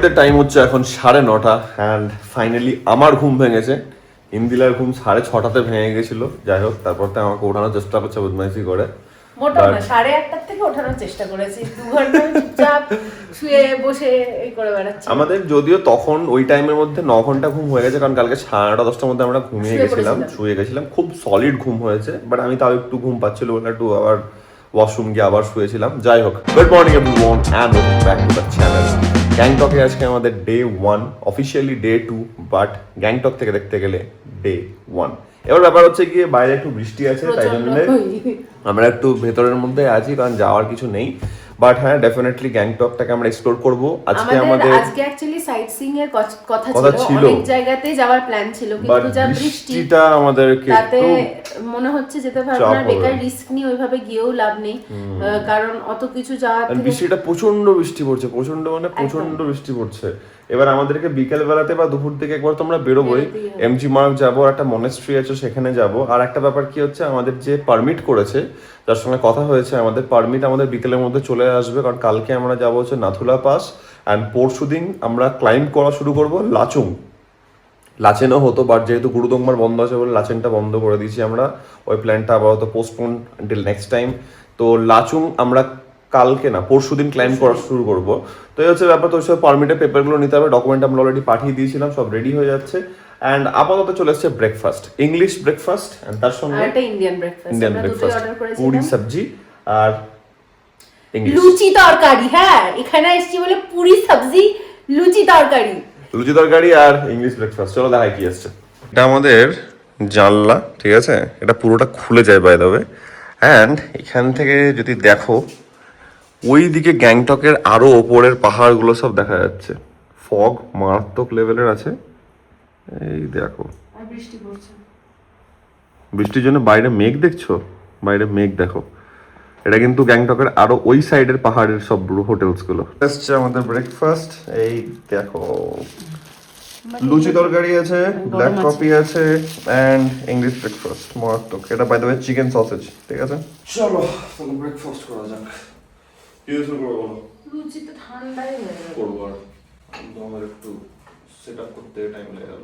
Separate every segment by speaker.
Speaker 1: ঘড়িতে টাইম হচ্ছে এখন 9:30 অ্যান্ড ফাইনালি আমার ঘুম ভেঙেছে। ইন্দিলার ঘুম 6:30 ভেঙে গেছিল। যাই হোক, তারপর তো আমাকে ওঠানোর চেষ্টা করছে বদমাইশি করে।
Speaker 2: মোটা না, 8:30 থেকে ওঠানোর চেষ্টা করেছি, 2 ঘন্টা চুপচাপ শুয়ে বসে এই করে বেড়াচ্ছি।
Speaker 1: আমাদের যদিও তখন ওই টাইমের মধ্যে 9 ঘন্টা ঘুম হয়ে গেছে, কারণ কালকে 9:30-10টার মধ্যে আমরা শুয়ে গেছিলাম। খুব সলিড ঘুম হয়েছে, বাট আমি তাও একটু ঘুম পাচ্ছিল বলে একটু আবার ওয়াশরুম গিয়ে আবার শুয়েছিলাম। যাই হোক, good morning everyone and welcome back to the channel. গ্যাংটকে আজকে আমাদের day 1, officially day 2, but Gangtok থেকে দেখতে গেলে ডে 1। এবার ব্যাপার হচ্ছে গিয়ে বাইরে একটু বৃষ্টি আছে, তাই জন্য আমরা একটু ভেতরের মধ্যে আছি, কারণ যাওয়ার কিছু নেই। বাট হ্যাঁ, ডেফিনেটলি গ্যাংটকটাকে আমরা এক্সপ্লোর করব আজকে।
Speaker 2: আজকে অ্যাকচুয়ালি সাইট সিইং এর কথা ছিল, অনেক জায়গাতে যাওয়ার প্ল্যান ছিল, কিন্তু যা বৃষ্টিটা আমাদেরকে তাতে মনে হচ্ছে যেতে পারবো না। বেকার রিস্ক নিয়ে ওইভাবে গিয়েও লাভ নেই, কারণ অত কিছু যাওয়ার থেকে
Speaker 1: বৃষ্টিটা প্রচন্ড বৃষ্টি পড়ছে, প্রচন্ড বৃষ্টি পড়ছে। এবার আমাদেরকে বিকেল বেলাতে বা দুপুর থেকে একবার তো আমরা বেরোবোই। এমজি মার্গ যাবো, একটা মনেস্ট্রি আছে সেখানে যাব। আর একটা ব্যাপার কি হচ্ছে, আমাদের যে পারমিট করেছে, যার সঙ্গে কথা হয়েছে, আমাদের পারমিট আমাদের বিকেলের মধ্যে চলে আসবে, কারণ কালকে আমরা যাবো হচ্ছে নাথুলা পাস, অ্যান্ড পরশুদিন আমরা ক্লাইম্ব করা শুরু করব লাচুং। লাচেনও হতো, বাট যেহেতু গুরুদংমার বন্ধ আছে বলে লাচেনটা বন্ধ করে দিয়েছি আমরা। ওই প্ল্যানটা আপাতত পোস্টপোন আনটিল নেক্সট টাইম। তো লাচুং আমরা কালকে না পরশুদিন ক্লাইম্ব করা শুরু করব। তো এই হচ্ছে ব্যাপার। তো ওই সব পারমিটের পেপারগুলো নিতে হবে, ডকুমেন্ট আমরা অলরেডি পাঠিয়ে দিয়েছিলাম, সব রেডি হয়ে যাচ্ছে। অ্যান্ড আপাতত চলে এসছে ব্রেকফাস্ট, ইংলিশ ব্রেকফাস্ট, অ্যান্ড তার সঙ্গে
Speaker 2: ইন্ডিয়ান ব্রেকফাস্ট,
Speaker 1: পুরি সবজি আর
Speaker 2: লুচি তরকারি। হ্যাঁ, এখানে এসেছি বলে পুরি সবজি লুচি তরকারি আর ইংলিশ ব্রেকফাস্ট। চলো দেখাই কি আসছে। এটা আমাদের জানলা, ঠিক আছে? এটা পুরোটা খুলে যায় বাই দ্য ওয়ে। অ্যান্ড এখান থেকে যদি দেখো, ওই দিকে গ্যাংটকের আরো ওপরের পাহাড়গুলো সব দেখা যাচ্ছে। ফগ মারাত্মক লেভেলের আছে, এই দেখো। বৃষ্টির জন্য বাইরে মেঘ দেখছো, বাইরে মেঘ দেখো। এটা কিন্তু গ্যাংটকের আরো ওই সাইডের পাহাড়ের সব হোটেলস গুলো। আসছে আমাদের ব্রেকফাস্ট, এই দেখো। লুচি তরকারি আছে, ব্ল্যাক কফি আছে, এন্ড ইংলিশ ব্রেকফাস্ট মারাত্মক। এটা by the way chicken sausage, ঠিক আছে? চলো তাহলে ব্রেকফাস্ট করা যাক। কি শুরু করব বলো? লুচি তো ঠান্ডাই হয়ে গেল,
Speaker 1: করব আর আমার একটু সেটআপ করতে টাইম লেগে গেল।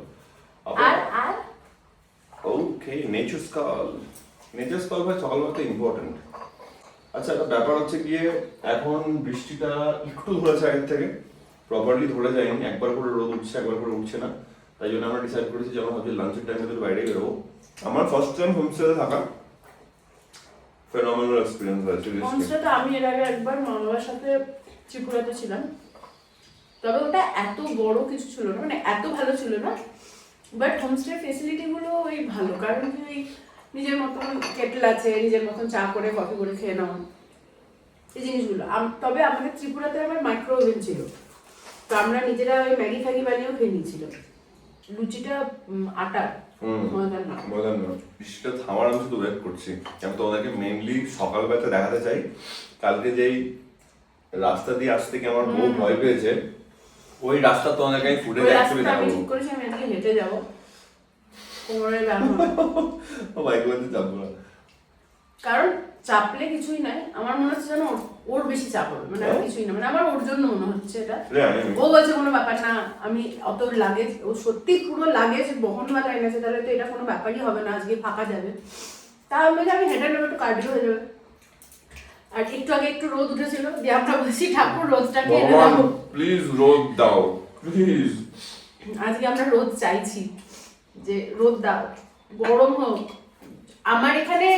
Speaker 2: আর
Speaker 1: ওকে, নেচার স্কল ভাই সকালবেলা ইম্পর্টেন্ট। আচ্ছা, একটা ব্যাপার হচ্ছে গিয়ে, এখন বৃষ্টিটা একটু ধরেছে আগের থেকে, প্রপারলি ধরে যায়নি। একবার করে রোদ উঠছে, একবার করে উঠছে না। তাই জন্য আমরা ডিসাইড করেছি যে আমরা ভাবছি লাঞ্চের টাইমে যদি বাইরে বেরোবো। আমার ফার্স্ট টাইম হোমস্টেতে থাকা, ফেনোমেনাল এক্সপেরিয়েন্স হয়েছে।
Speaker 2: হোমস্টেতে আমি এর আগে একবার মামার সাথে ত্রিপুরাতে ছিলাম, তবে ওটা এত বড় কিছু ছিল না, মানে এত ভালো ছিল না। বাট হোমস্টে ফেসিলিটি গুলো ওই ভালো, কারণ কি ওই নিজের মতন কেটল আছে, নিজের মতন চা করে কফি করে খেয়ে নাও, এই জিনিসগুলো। তবে আমাদের ত্রিপুরাতে আমার মাইক্রো ওভেন ছিল, তো আমরা নিজেরা ওই ম্যাগি ফ্যাগি বানিয়েও খেয়ে নিয়েছিলাম। লুচিটা আটার, ময়দার না।
Speaker 1: বৃষ্টিটা থামার আমি শুধু ওয়েট করছি। আমি তোমাদেরকে মেইনলি সকালবেলাতে দেখাতে চাই, কালকে যেই রাস্তা দিয়ে আসতে কি আমার বহু ভয় পেয়েছে, ওই রাস্তা তোমাদেরকে আমি ফুটে অ্যাকচুয়ালি দেখাবো।
Speaker 2: আমি ঠিক করেছি আমি আজকে হেঁটে যাব, কোমরের ব্যায়াম
Speaker 1: ও বাইক বলতে যাবো না,
Speaker 2: কারণ চাপলে কিছুই নাই। আমার মনে হচ্ছে যেন ওর বেশি চাপ হবে, মানে আর কিছুই না, মানে আমার ওর জন্য মনে হচ্ছে এটা। ও বলছে কোনো ব্যাপার না, আমি অত লাগেজ, ও সত্যি পুরো লাগেজ বহনওয়ালা এনেছে, তাহলে তো এটা কোনো ব্যাপারই হবে না, আজকে ফাঁকা যাবে। তাহলে আমি হেঁটে নেবো, একটু কার্ডিও হয়ে যাবে। আর একটু আগে একটু রোদ উঠেছিল, দিয়ে আমরা বলছি ঠাকুর রোদটা খেয়ে দাও,
Speaker 1: প্লিজ রোদ দাও প্লিজ।
Speaker 2: আজকে আমরা রোদ চাইছি, যে রোদ দাও, গরম হোক। আমার এখানে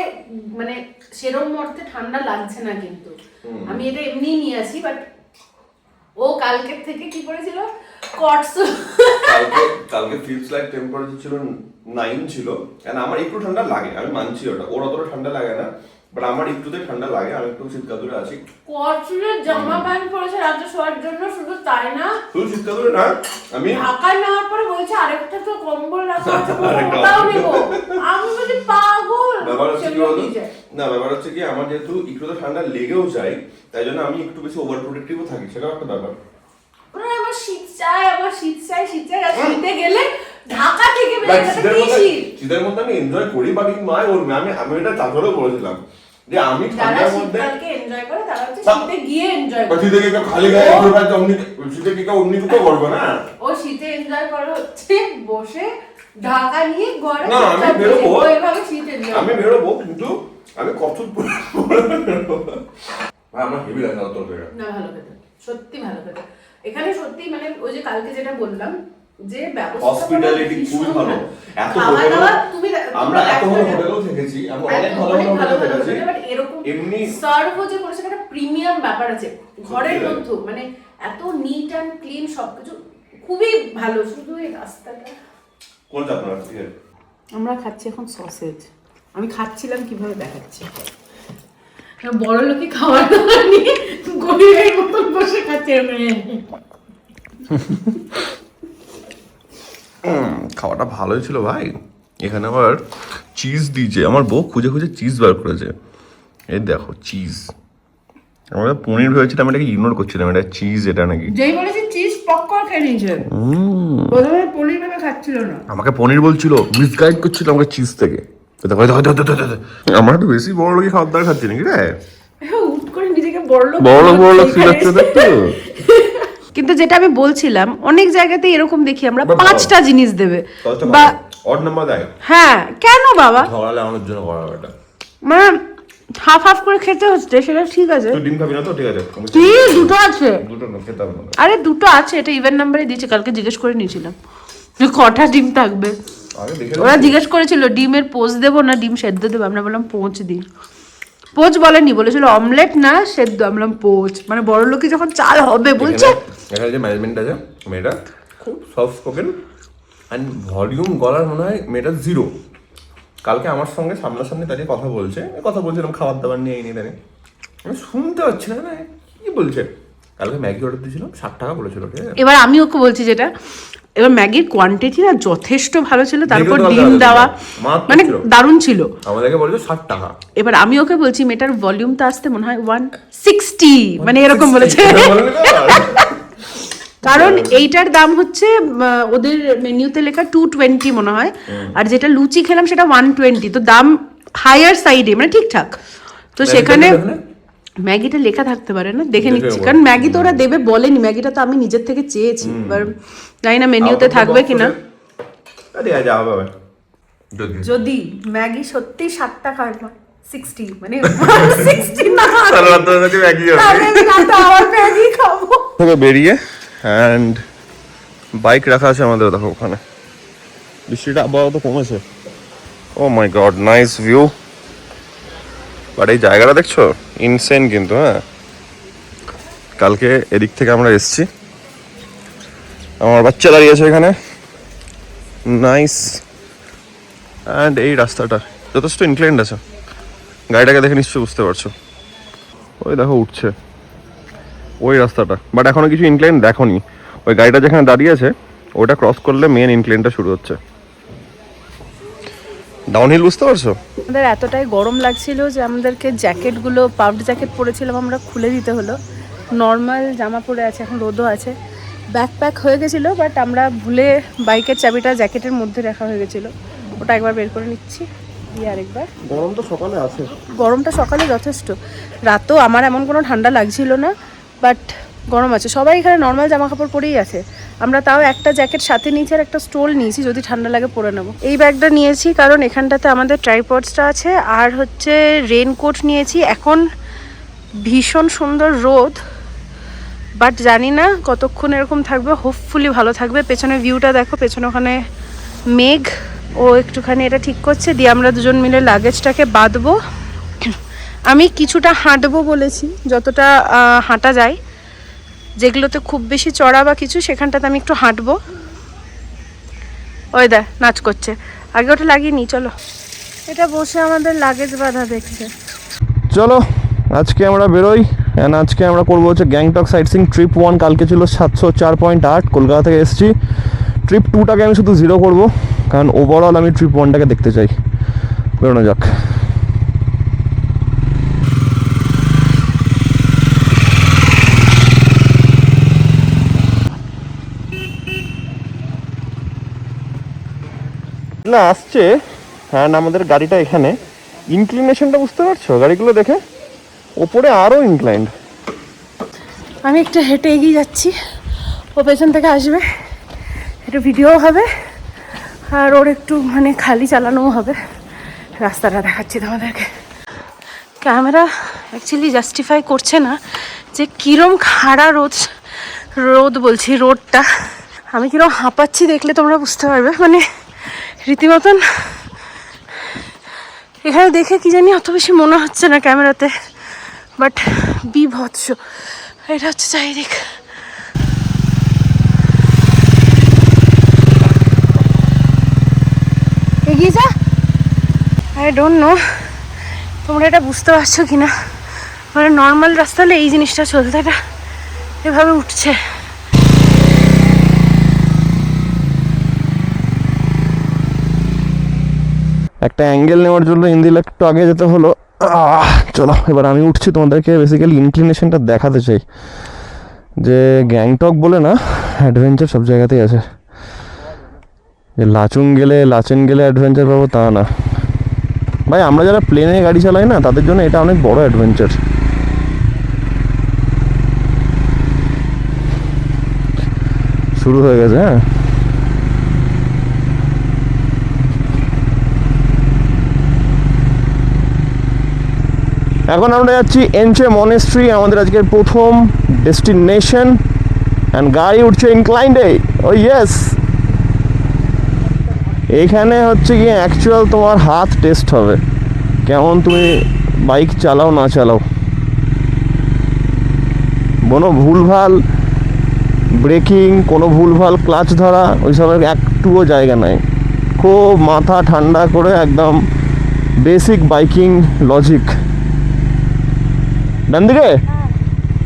Speaker 2: মানে সেরকম অর্থে ঠান্ডা লাগছে না, কিন্তু আমি এটা এমনি নিয়ে আসি। বাট ও কালকের থেকে কি করেছিল, কটস
Speaker 1: কালকে ফিলস লাইক টেম্পারেচার ছিল 9 ছিল। কারণ আমার একটু ঠান্ডা লাগে, আমি মানছি ওটা, ওর অতটা ঠান্ডা লাগে না, বাট আমার একটুতে ঠান্ডা লাগে। আমি একটু শীতকাতুরে আছি।
Speaker 2: কটসের জামা প্যান্ট পরেছে রাতে শোয়ার জন্য, শুধু তাই না,
Speaker 1: শুধু শীতকাতুরে না, আমি
Speaker 2: ঢাকায় নেওয়ার পরে বলছে আরেকটা তো কম্বল রাখা আছে, ওটাও নিব। আমি বলি পাগল।
Speaker 1: ব্যাপার হচ্ছে কি বলতো, না ব্যাপার হচ্ছে কি, আমার যেহেতু একটু তো ঠান্ডা লেগেও যায়, তাই জন্য আমি একটু বেশি ওভার প্রোটেক্টিভও থাকি, সেটাও একটা ব্যাপার।
Speaker 2: আমার শীত চাই, আর শীতে গেলে ঢাকা থেকে বেরোতে
Speaker 1: শীতের মধ্যে আমি এনজয় করি, বাট নয় ওর আমি এটা চাদরেও বলেছিলাম যে আমি
Speaker 2: যারা
Speaker 1: ঠান্ডার মধ্যে
Speaker 2: শীতকালকে এনজয় করে তারা হচ্ছে শীতে গিয়ে এনজয় করে।
Speaker 1: শীতে কি খালি গায়ে ঘুরবে তো অমনি শীতে কি অমনি তো করবে না।
Speaker 2: ও শীতে এনজয় করে হচ্ছে বসে ঢাকা নিয়ে ঘরে
Speaker 1: না আমি বেরোবো,
Speaker 2: এইভাবে শীত এনজয়
Speaker 1: আমি বেরোবো কিন্তু আমি কত বেরোবো। ভাই আমার হেভি লাগে তরকারি।
Speaker 2: না ভালো খেতে, সত্যি ভালো খেতে। এখানে সত্যি মানে ওই যে কালকে যেটা বললাম যে ব্যবস্থা
Speaker 1: হসপিটালিটি খুবই ভালো। এত
Speaker 2: খাওয়া
Speaker 1: হোটেল
Speaker 2: দাওয়া তুমি
Speaker 1: আমরা এত ভালো হোটেলেও থেকেছি, আমরা অনেক ভালো ভালো হোটেলে থেকেছি,
Speaker 2: বাট এরকম
Speaker 1: এমনি
Speaker 2: সার্ভ যে করেছে একটা প্রিমিয়াম ব্যাপার আছে ঘরের মধ্যে, মানে এত নিট এন্ড ক্লিন সবকিছু খুবই ভালো। শুধু এই রাস্তাটা
Speaker 1: কোনটা আপনারা ঠিক আছে।
Speaker 2: আমরা খাচ্ছি এখন সসেজ। আমি খাচ্ছিলাম কিভাবে দেখাচ্ছি। বড় লোকই খাওয়ার দাওয়ার নিয়ে গরিবের মতন বসে খাচ্ছে।
Speaker 1: খাওয়াটা ভালোই ছিল ভাই। এখানে আবার চিজ দিয়েছে, আমার বউ খুঁজে খুঁজে চিজ বার করেছে। এই দেখো চিজ, আমরা পনির ভেবেছিলাম, এটাকে ইগনোর করছিলাম, এটা চিজ এটা নাকি।
Speaker 2: যেই বলেছি চিজ পপকর্ন খেয়ে নিয়েছে, প্রথমে পনির ভেবে খাচ্ছিল না,
Speaker 1: আমাকে পনির বলছিল, মিসগাইড করছিল আমাকে চিজ থেকে। আমরা একটু বেশি বড় লোকই খাবার দাবার খাচ্ছি নাকি রে,
Speaker 2: উঠ করে নিজেকে বড়লোক
Speaker 1: বড় ফিল হচ্ছে দেখতো।
Speaker 2: কিন্তু যেটা আমি বলছিলাম অনেক জায়গাতে এরকম দেখি আমরা
Speaker 1: বা
Speaker 2: 5টা জিনিস দেবে
Speaker 1: বা
Speaker 2: বা
Speaker 1: অড নাম্বার দেয়।
Speaker 2: হ্যাঁ কেন বাবা
Speaker 1: ঝগড়া লাগানোর জন্য করা এটা,
Speaker 2: মানে হাফ হাফ করে খেতে হচ্ছে, সেটা ঠিক আছে।
Speaker 1: তুই ডিম খাবি না তো ঠিক আছে,
Speaker 2: কি দুটো আছে?
Speaker 1: দুটো না খেতে হবে না।
Speaker 2: আরে দুটো আছে, এটা ইভেন নাম্বারে দিয়েছে, কালকে জিজ্ঞেস করে নিয়েছিলাম যে কটা ডিম থাকবে।
Speaker 1: আগে দেখে
Speaker 2: ওরা জিজ্ঞেস করেছিল ডিমের পোচ দেবো না ডিম সেদ্ধ দেবো, আমরা বললাম পোচ দিই। পোচ বলেনি, বলেছিল অমলেট না সেদ্ধ, আমরা বললাম পোচ। মানে বড় লোকে যখন চাল হবে বলছে।
Speaker 1: এখানে যে ম্যানেজমেন্ট আছে মেয়েটা খুব সফট স্পোকেন অ্যান্ড ভলিউম গলার মনে হয় মেয়েটা 0। কালকে আমার সঙ্গে সামনাসামনি দাঁড়িয়ে কথা বলছিলাম খাবার দাবার নিয়ে এই নিয়ে দাঁড়িয়ে, আমি শুনতে পাচ্ছি না না কি বলছে। কালকে ম্যাগি অর্ডার দিয়েছিলাম 60 টাকা বলেছিল।
Speaker 2: এবার আমি ওকে বলছি যেটা, এবার ম্যাগির কোয়ান্টিটি না যথেষ্ট ভালো ছিল, তারপর
Speaker 1: দেখে তো
Speaker 2: ডিম
Speaker 1: ভালো
Speaker 2: দেওয়া
Speaker 1: মারাত্মক
Speaker 2: মানে
Speaker 1: ছিল।
Speaker 2: দারুণ ছিল।
Speaker 1: আমাদেরকে বলেছে 60 টাকা।
Speaker 2: এবার আমি ওকে বলছি মেয়েটার ভলিউমটা আসতে মনে হয় 160, মানে এরকম বলেছে। কারণ এইটার দাম হচ্ছে ওদের মেনুতে লেখা 220 মনে হয়, আর যেটা লুচি খেলাম সেটা 120, তো দাম হায়ার সাইডে, মানে ঠিকঠাক। তো সেখানে ম্যাগিটা লেখা থাকতে পারে না, দেখে নিচ্ছি, কারণ ম্যাগি তো ওরা দেবে বলেনি, ম্যাগিটা তো আমি নিজের থেকে চেয়েছি। এবার জানি না মেনুতে থাকবে কিনা। যদি ম্যাগি সত্যি 60 টাকা 60 মানে 60 না, তাহলে আমি রাতে আবার ম্যাগি খাবো।
Speaker 1: থেকে বেরিয়ে অ্যান্ড বাইক রাখা আছে আমাদের, দেখো ওখানে বৃষ্টিটা আবহাওয়া তো কমেছে। ও মাই গড নাইস ভিউ, বাট এই জায়গাটা দেখছো ইনসেন কিন্তু। হ্যাঁ কালকে এদিক থেকে আমরা এসছি, আমার বাচ্চা দাঁড়িয়ে আছে এখানে, নাইস। অ্যান্ড এই রাস্তাটা যথেষ্ট ইনক্লাইন্ড আছে, গাড়িটাকে দেখে নিশ্চয়ই বুঝতে পারছো। ওই দেখো উঠছে ওই রাস্তাটা, বাট এখনো কিছু ইনক্লাইন দেখোনি। ওই গাড়িটা যেখানে দাঁড়িয়ে আছে ওটা ক্রস করলে মেন ইনক্লাইনটা শুরু হচ্ছে, ডাউনহিল, বুঝতে পারছো?
Speaker 2: আমাদের এতটাই গরম লাগছিল যে আমাদেরকে জ্যাকেটগুলো, পাউড জ্যাকেট পরেছিলাম আমরা, খুলে দিতে হলো। নর্মাল জামা পরে আছে, এখন রোদও আছে, ব্যাকপ্যাক হয়ে গেছিলো, বাট আমরা ভুলে বাইকের চাবিটা জ্যাকেটের মধ্যে রাখা হয়ে গেছিলো, ওটা একবার বের করে নিচ্ছি দিয়ে আরেকবার।
Speaker 1: গরম তো সকালে আছে,
Speaker 2: গরমটা সকালে যথেষ্ট, রাতেও আমার এমন কোনো ঠান্ডা লাগছিল না, বাট গরম আছে। সবাই এখানে নর্মাল জামা কাপড় পরেই আছে, আমরা তাও একটা জ্যাকেট সাথে নিয়েছি আর একটা স্টোল নিয়েছি, যদি ঠান্ডা লাগে পরে নেবো। এই ব্যাগটা নিয়েছি কারণ এখানটাতে আমাদের ট্রাইপডসটা আছে, আর হচ্ছে রেনকোট নিয়েছি। এখন ভীষণ সুন্দর রোদ, বাট জানি না কতক্ষণ এরকম থাকবে, হোপফুলি ভালো থাকবে। পেছনে ভিউটা দেখো, পেছনে ওখানে মেঘ, ও একটুখানি এটা ঠিক করছে, দিয়ে আমরা দুজন মিলে লাগেজটাকে বাঁধবো। আমি কিছুটা হাঁটবো বলেছি, যতটা হাঁটা যায়, যেগুলোতে খুব বেশি চড়া বা কিছু, সেখানটাতে আমি একটু হাঁটবো। ওই দেখ নাচ করছে, আগে ওটা লাগিয়ে নি, চলো। এটা বসে আমাদের লাগেজ বাঁধা দেখছে।
Speaker 1: চলো আজকে আমরা বেরোই। অ্যান্ড আজকে আমরা করবো হচ্ছে গ্যাংটক সাইট সিং ট্রিপ 1 কালকে ছিল 704.8, কলকাতা থেকে এসেছি। ট্রিপ 2টাকে আমি শুধু 0 করবো, কারণ ওভারঅল আমি ট্রিপ 1টাকে দেখতে চাই। বেরোনো যাক। না আসছে, হ্যাঁ আমাদের গাড়িটা এখানে, ইনক্লিনেশনটা বুঝতে পারছো গাড়িগুলো দেখে? ওপরে আরো ইনক্লাইন্ড।
Speaker 2: আমি একটু হেঁটে এগিয়ে যাচ্ছি, ও পেছন থেকে আসবে, একটু ভিডিও হবে আর ওর একটু মানে খালি চালানোও হবে। রাস্তাটা দেখাচ্ছি তোমাদেরকে। ক্যামেরা অ্যাকচুয়ালি জাস্টিফাই করছে না যে কীরম খাড়া রোদ বলছি রোডটা। আমি কিরম হাঁপাচ্ছি দেখলে তোমরা বুঝতে পারবে, মানে রীতিমতন। এখানে দেখে কি জানি অত বেশি মনে হচ্ছে না ক্যামেরাতে, বাট বিভৎস। এটা হচ্ছে চারিদিক। এগিয়ে যা। আই ডোন্ট নো তোমরা এটা বুঝতে পারছো কি না, মানে নর্মাল রাস্তা হলে এই জিনিসটা চলতে, এটা এভাবে উঠছে।
Speaker 1: একটা অ্যাঙ্গেল নেওয়ার জন্য ইন্দিল একটু আগে যেতে হলো। চলো এবার আমি উঠছি, তোমাদেরকে বেসিক্যালি ইনক্লিনেশনটা দেখাতে চাই যে গ্যাংটক বলে না, অ্যাডভেঞ্চার সব জায়গাতেই আছে। যে লাচেন গেলে অ্যাডভেঞ্চার পাবো তা না ভাই। আমরা যারা প্লেনে গাড়ি চালাই না, তাদের জন্য এটা অনেক বড় অ্যাডভেঞ্চার। শুরু হয়ে গেছে। হ্যাঁ, এখন আমরা যাচ্ছি এনচে মনেস্ট্রি, আমাদের আজকের প্রথম ডেস্টিনেশন। অ্যান্ড গাড়ি উঠছে ইনক্লাইন্ডে। ও ইয়েস, এখানে হচ্ছে গিয়ে অ্যাকচুয়াল তোমার হাত টেস্ট হবে, কেমন তুমি বাইক চালাও না চালাও। কোনো ভুলভাল ব্রেকিং, কোনো ভুলভাল ক্লাচ ধরা, ওইসবের একটুও জায়গা নাই। খুব মাথা ঠান্ডা করে একদম বেসিক বাইকিং লজিক। ডান দিকে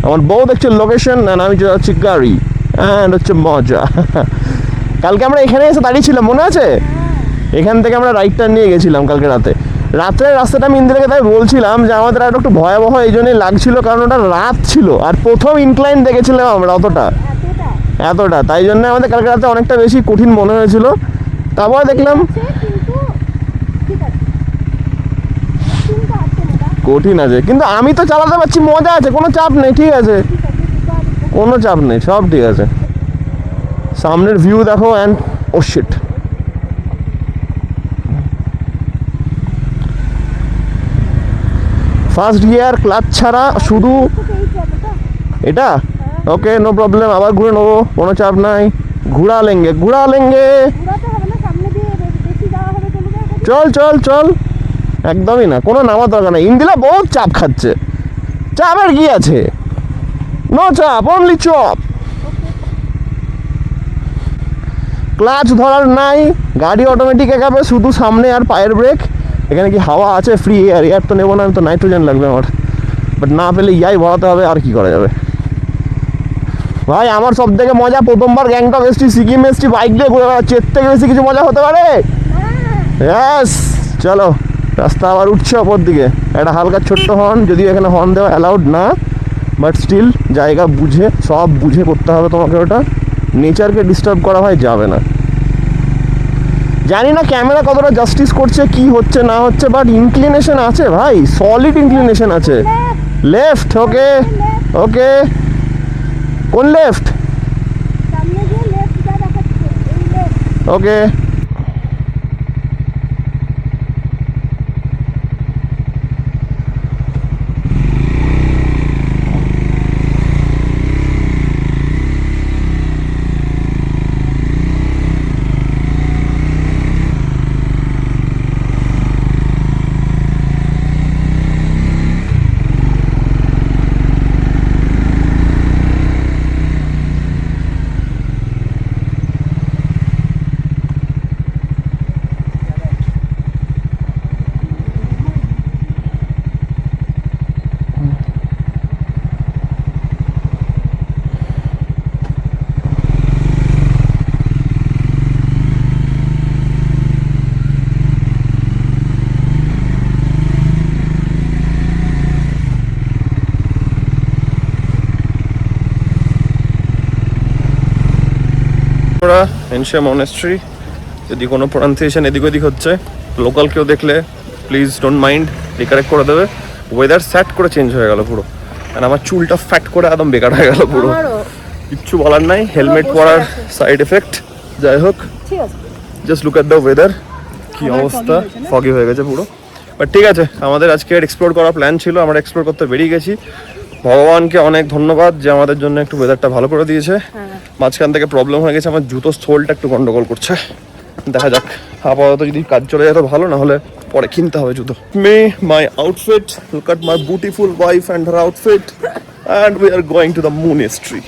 Speaker 1: আমার বউ দেখছে লোকেশন, অ্যান্ড আমি যাচ্ছি গাড়ি, অ্যান্ড হচ্ছে মজা। কালকে আমরা এখানে এসে দাঁড়িয়েছিলাম, মনে আছে? এখান থেকে আমরা রাইট টার্ন নিয়ে গেছিলাম কালকে রাত্রের রাস্তাটা আমি ইন্দিরাকে তাই বলছিলাম যে আমাদের আর একটু ভয়াবহ এই জন্যই লাগছিল, কারণ ওটা রাত ছিল আর প্রথম ইনক্লাইন দেখেছিলাম আমরা এতটা, তাই জন্য আমাদের কালকে রাতে অনেকটা বেশি কঠিন মনে হয়েছিল। তারপরে দেখলাম কঠিন আছে, কিন্তু আমি তো চালাতে পারছি, মজা আছে, কোনো চাপ নেই, ঠিক আছে, কোনো চাপ নেই, সব ঠিক আছে। সামনের ভিউ দেখো, and oh shit, first gear clutch ছাড়া শুধু এটা। ওকে, নো প্রবলেম, আবার ঘুরে নেবো, কোনো চাপ নাই। ঘুরা লেঙ্গে চল, একদমই না, কোনো নামার দরকার নেই। ইন্দিলা বহুত চাপ খাচ্ছে, চাপের কি আছে, নো চাপ, অনলি চপ। ক্লাচ ধরার নাই, গাড়ি অটোমেটিক একাবে, শুধু সামনে আর পায়ের ব্রেক। এখানে কি হাওয়া আছে? ফ্রি এয়ার তো নেবো না আমি, তো নাইট্রোজেন লাগবে আমার, বাট না পেলে ইয়াই ভরাতে হবে, আর কি করা যাবে। ভাই আমার সব থেকে মজা, প্রথমবার গ্যাংটক এসছি, সিকিম এসছি, বাইক দিয়ে ঘুরে বেড়াচ্ছি, এর থেকে বেশি কিছু মজা হতে পারে? ইয়েস, চলো রাস্তা আবার উঠছে ওপর দিকে। একটা হালকা ছোট্ট হর্ন, যদিও এখানে হর্ন দেওয়া অ্যালাউড না, বাট স্টিল জায়গা বুঝে, সব বুঝে করতে হবে তোমাকে। ওটা নেচারকে ডিস্টার্ব করা হয় যাবে না। জানি না ক্যামেরা কতটা জাস্টিস করছে, কি হচ্ছে না হচ্ছে, বাট ইনক্লিনেশন আছে ভাই, সলিড ইনক্লিনেশন আছে। লেফট, ওকে ওকে, কোন লেফট? ওকে, এনশে মনেস্ট্রি। যদি কোনো প্রনাউন্সিয়েশন এদিক ওদিক হচ্ছে, লোকাল কেউ দেখলে প্লিজ ডোন্ট মাইন্ড, রিকারেক্ট করে দেবে। ওয়েদার সেট করে চেঞ্জ হয়ে গেল পুরো, আর আমার চুলটা ফ্যাট করে একদম বেকার হয়ে গেল পুরো। কিচ্ছু বলার নাই, হেলমেট পরার সাইড এফেক্ট। যাই হোক,
Speaker 2: ঠিক আছে,
Speaker 1: just look at the weather, কি অবস্থা, ফগি হয়ে গেছে পুরো। বাট ঠিক আছে, আমাদের আজকে এক্সপ্লোর করার প্ল্যান ছিল, আমরা এক্সপ্লোর করতে বেরিয়ে গেছি। ভগবানকে অনেক ধন্যবাদ যে আমাদের জন্য একটু ওয়েদারটা ভালো করে দিয়েছে। মাঝখান থেকে প্রবলেম হয়ে গেছে, আমার জুতো সোলটা একটু গন্ডগোল করছে, দেখা যাক। আপাতত যদি কাজ চলে যায় তো ভালো, না হলে পরে কিনতে হবে জুতো। May my outfit, look at my beautiful wife and her outfit, and we are going to the monastery.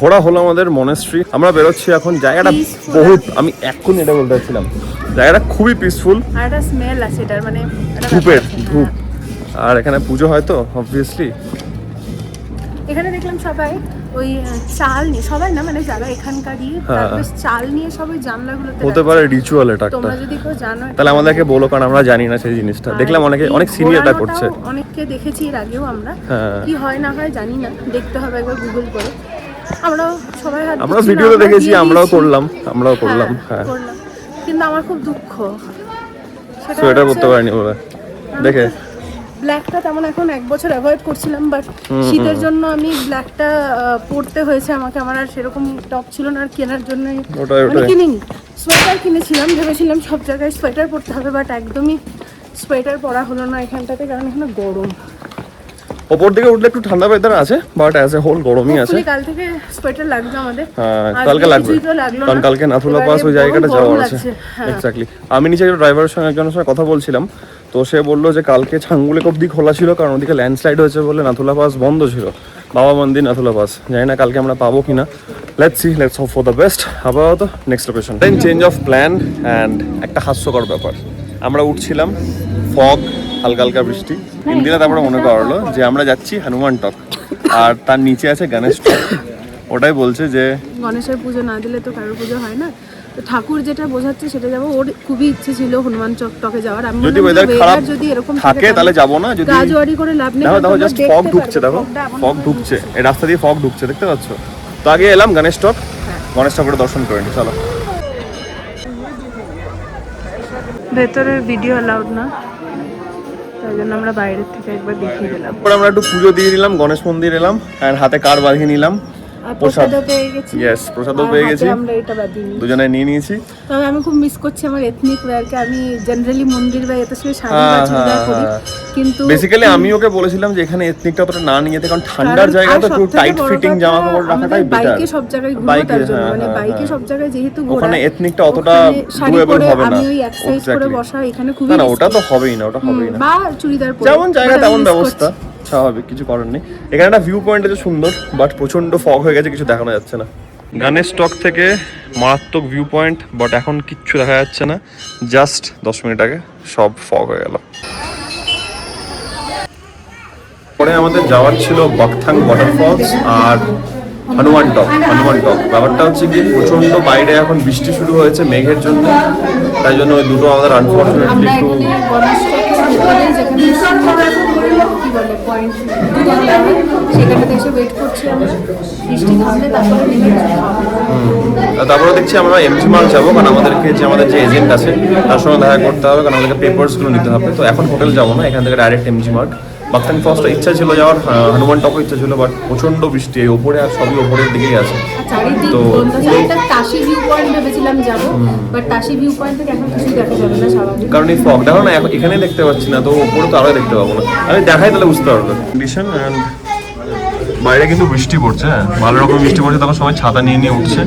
Speaker 1: ঘোরা হলো আমাদের মনেস্ট্রি, আমরা বেরোচ্ছি এখন। জায়গাটা বহুত, আমি এখন এটা বলতে চাচ্ছিলাম, জায়গাটা খুবই পিসফুল।
Speaker 2: আর একটা স্মেল আছে এটার, মানে
Speaker 1: ধূপের ধূপ, আর এখানে পুজো হয় তো অবভিয়াসলি।
Speaker 2: এখানে দেখলাম সবাই ওই চাল নিয়ে, সবাই না মানে যারা এখানকারই, তারপরে চাল নিয়ে সবাই জানলাগুলোতে
Speaker 1: হতে পারে রিচুয়াল এটা একটা।
Speaker 2: তোমরা যদি কেউ জানো
Speaker 1: তাহলে আমাদেরকে বলো, কারণ আমরা জানি না সেই জিনিসটা। দেখলাম অনেক সিনিয়রটা করছে,
Speaker 2: অনেককে দেখেছি এর আগেও আমরা। কি হয় না হয় জানি না, দেখতে হবে একবার গুগল করে। আমরা
Speaker 1: ভিডিওতে দেখেছি, আমরাও করলাম। হ্যাঁ,
Speaker 2: কিন্তু আমার খুব দুঃখ,
Speaker 1: সোয়েটার পরতে পারিনি বলে। দেখে
Speaker 2: ব্ল্যাকটা তেমন এখন 1 বছর অ্যাভয়েড করছিলাম, বাট শীতের জন্য আমি ব্ল্যাকটা পরতে হয়েছে আমাকে। আমার আর সেরকম টপ ছিল না আর কেনার জন্য, মানে কিনিনি। সোয়েটার কিনেছিলাম, ভেবেছিলাম সব জায়গায় সোয়েটার পরতে হবে, বাট একদমই সোয়েটার পরা হলো না এখানটাতে, কারণ এখানে গরম।
Speaker 1: ওপর দিকে উঠলে একটু ঠান্ডা ওয়েদার আছে, বাট অ্যাজ এ হোল গরমই আছে।
Speaker 2: কাল থেকে সোয়েটার লাগবে আমাদের।
Speaker 1: হ্যাঁ, কালকে লাগবে, কারণ কালকে নাথুলা পাস ওই জায়গাটা যাওয়ার আছে। এক্স্যাক্টলি, আমি নিচে ড্রাইভারের সঙ্গে একজনের সঙ্গে কথা বলছিলাম, তো সে বললো যে কালকে ছাঙ্গুলেক অব্দি খোলা ছিল, কারণ ওদিকে ল্যান্ডস্লাইড হয়েছে বলে নাথুলা পাস বন্ধ ছিল। বাবা মন্দির নাথুলা পাস, জানি না কালকে আমরা পাবো কিনা। Let's see, let's hope for the best. আপাতত next location. Then change of plan and একটা হাস্যকর ব্যাপার, আমরা উঠছিলাম, ফগ, হালকা হালকা বৃষ্টি। ইন্দিরা তারপরে মনে করলো যে আমরা যাচ্ছি হনুমান টক, আর তার নিচে আছে গণেশ টক। ওটাই বলছে যে
Speaker 2: গণেশের পুজো না দিলে তো কারোর পুজো হয় না, তো ঠাকুর যেটা বোঝাচ্ছে সেটা যাবো। ওর খুবই ইচ্ছে ছিল হনুমান টকে যাওয়ার। আমি
Speaker 1: যদি ওয়েদার খারাপ
Speaker 2: যদি এরকম
Speaker 1: থাকে তাহলে যাবো না। যদি
Speaker 2: গাজওয়ারি করে লাভ নেই,
Speaker 1: দেখো জাস্ট ফগ ঢুকছে, দেখো ফগ ঢুকছে, এই রাস্তা দিয়ে ফগ ঢুকছে, দেখতে পাচ্ছ? তো আগে এলাম গণেশ টক, গণেশ ঠাকুরের দর্শন করে নি। চলো।
Speaker 2: ভেতরের ভিডিও অ্যালাউড না, তাই জন্য আমরা বাইরের থেকে একবার দেখিয়ে দিলাম।
Speaker 1: পরে আমরা একটু পুজো দিয়ে নিলাম, গণেশ মন্দির এলাম, আর হাতে কার বাঁধিয়ে নিলাম।
Speaker 2: প্রসাদও পেয়ে গেছি।
Speaker 1: ইয়েস, প্রসাদও পেয়ে গেছি,
Speaker 2: আমরা এটা বাদিনি,
Speaker 1: দুজনে নিয়ে নিয়েছি।
Speaker 2: তবে আমি খুব মিস করছি আমার এথনিক ওয়্যারকে। আমি জেনারেলি মন্দির বা এত সময় শাড়ি বা চুড়িদার পরি, কিন্তু
Speaker 1: বেসিক্যালি আমি ওকে বলেছিলাম যে এখানে এথনিকটা অতটা না নিয়ে যেতে, কারণ ঠান্ডার জায়গা তো একটু টাইট ফিটিং জামা কাপড় রাখাটাই বেটার।
Speaker 2: বাইকে সব জায়গায় ঘুরবো, তার জন্য মানে বাইকে সব জায়গায় যেহেতু ঘোরা,
Speaker 1: ওখানে এথনিকটা অতটা ডুয়েবল হবে না।
Speaker 2: আমি ওই এক্সারসাইজ করে বসা এখানে খুবই
Speaker 1: না, ওটা তো হবেই না, ওটা হবেই না।
Speaker 2: বা চুড়িদার পরে
Speaker 1: যেমন জায়গা তেমন ব্যবস্থা, স্বাভাবিক, কিছু করার নেই। এখানে একটা ভিউ পয়েন্ট আছে সুন্দর, বাট প্রচন্ড ফগ হয়ে গেছে, কিছু দেখানো যাচ্ছে না। গণেশ টক থেকে মারাত্মক ভিউ পয়েন্ট, বাট এখন কিচ্ছু দেখা যাচ্ছে না। জাস্ট 10 মিনিট আগে সব ফগ হয়ে গেল। পরে আমাদের যাওয়ার ছিল বাকথাং ওয়াটারফলস আর হনুমান টক। ব্যাপারটা হচ্ছে কি, প্রচন্ড বাইরে এখন বৃষ্টি শুরু হয়েছে মেঘের জন্য, তাই জন্য ওই দুটো আমাদের আনফর্চুনেটলি একটু তারপরে দেখছি আমরা এমজি মার্গ যাবো, কারণ আমাদেরকে আমাদের যে এজেন্ট আছে তার সঙ্গে দেখা করতে হবে, কারণ আমাদেরকে পেপারসগুলো নিতে হবে। তো এখন হোটেল যাবো না, এখান থেকে ডাইরেক্ট এমজি মার্গ। বাকথাং ফলসটা ইচ্ছা ছিল যাওয়ার, হনুমান টকও ইচ্ছা ছিল, বাট প্রচন্ড বৃষ্টি, ওপরে আর সবই ওপরের দিকেই আছে। তো
Speaker 2: তাশি ভিউ পয়েন্ট ভেবেছিলাম যাবো, বাট তাশি ভিউ পয়েন্ট থেকে এখন কিছু দেখা যাবে না স্বাভাবিক,
Speaker 1: কারণ এই ফগ দেখো না, এখানে দেখতে পাচ্ছি না, তো ওপরে তো আরো দেখতে পাবো না। আমি দেখাই তাহলে বুঝতে পারবে কন্ডিশন। অ্যান্ড বাইরে কিন্তু বৃষ্টি পড়ছে, হ্যাঁ ভালো রকম বৃষ্টি পড়ছে, তখন সবাই ছাতা নিয়ে নিয়ে উঠছে।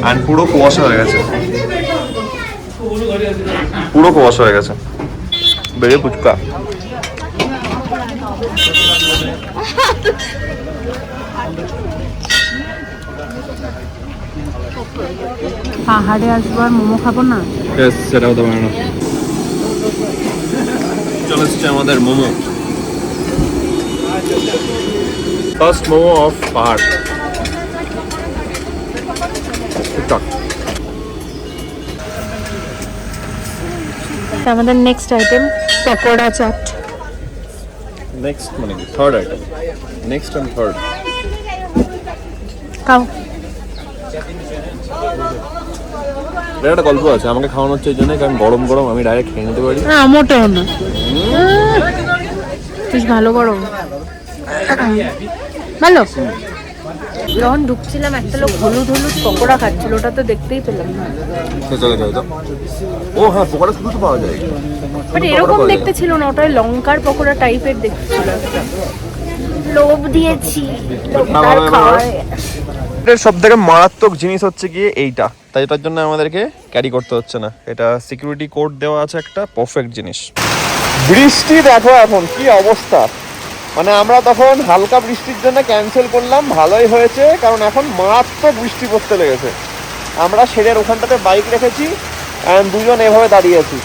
Speaker 1: অ্যান্ড পুরো কুয়াশা হয়ে গেছে, বেরিয়ে পুচকা।
Speaker 2: পাহাড়ে আসবো আর মোমো খাবো না,
Speaker 1: সেটাও তো মানে না। চলে এসছে আমাদের মোমো, ফার্স্ট মোমো অফ পাহাড়। টিকটক।
Speaker 2: আমাদের next item pakora chaat.
Speaker 1: Next মানে third item, next and third.
Speaker 2: খাও।
Speaker 1: একটা গল্প আছে, আমাকে খাওয়ানো হচ্ছে এই জন্য কারণ গরম গরম আমি ডাইরেক্ট খেয়ে নিতে পারি।
Speaker 2: না মোটেও না, বেশ ভালো গরম, ভালো। যখন ঢুকছিলাম একটা লোক হলুদ হলুদ পকোড়া খাচ্ছিল, ওটা তো দেখতেই পেলাম না।
Speaker 1: ও হ্যাঁ, পকোড়া শুধু তো পাওয়া যায়,
Speaker 2: বাট এরকম দেখতে ছিল না, ওটা লঙ্কার পকোড়া টাইপের দেখতে ছিল। লোভ দিয়েছি, লোভটার খাওয়ায়।
Speaker 1: সব থেকে মারাত্মক জিনিস হচ্ছে গিয়ে এইটা, তাই এটার জন্য আমাদেরকে ক্যারি করতে হচ্ছে না, এটা সিকিউরিটি কোড দেওয়া আছে একটা, পারফেক্ট জিনিস। বৃষ্টি দেখো এখন কি অবস্থা, মানে আমরা তখন হালকা বৃষ্টির জন্য ক্যান্সেল করলাম, ভালোই হয়েছে কারণ এখন মারাত্মক বৃষ্টি পড়তে লেগেছে। আমরা শেডের ওখানটাতে বাইক রেখেছি আর দুজন এভাবে দাঁড়িয়ে আছি।